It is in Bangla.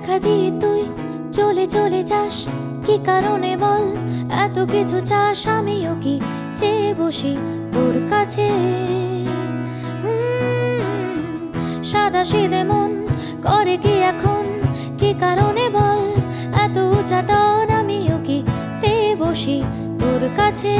দেখা দিয়ে তুই চলে চলে যাস, কি কারণে বল এত কিছু চাস? আমিও কি চেয়ে বসি তোর কাছে? সাদা সিধে মন করে কি এখন, কি কারণে বল এত উচাটন? আমিও কি পেয়ে বসি তোর কাছে?